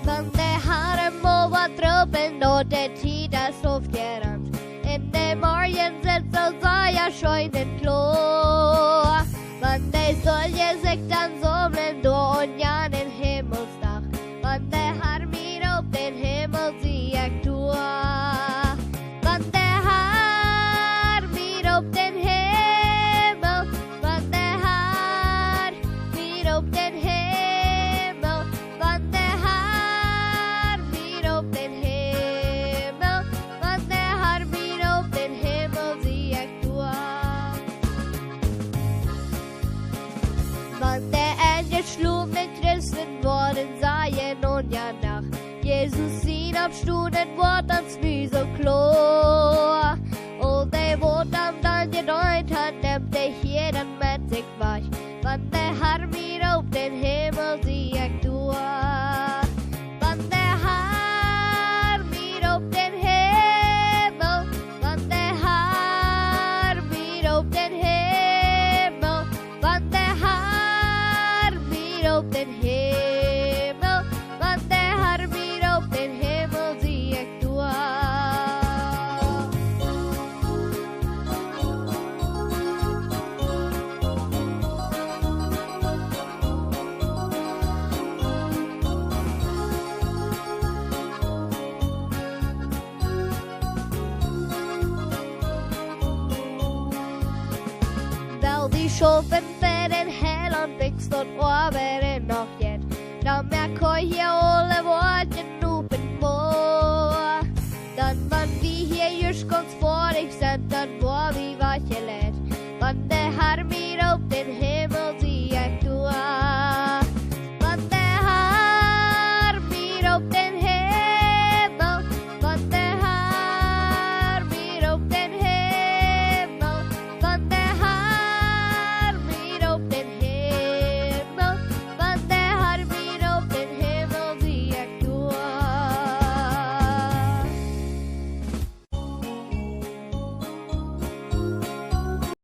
Van det Herren må være troppen, og det tid er så fjernt. In the morgen sitzt jeg skjøynen klå. Men de solje sektan somlen då og en himmelsdag. Men det har min opp den himmel sier tua. Men det har min opp den himmel. Men det har min opp den himmel. Men det har min opp den himmel. Men det har min opp den himmel sier tua. Men det slo med kristen var den seien und ja nach Jesus sin abstunden vart hans lys och klå. Och det vart am dan gedeutet hat dem det jeden med sig var. Men det har mir upp den himmel sier tua. Men det har mir upp den himmel. Men det har mir upp den himmel. Men det upp den himmel, men det har mir upp den himmel sier tua. Vel die schoven för en hel och byggst åt över en och jet. De är koja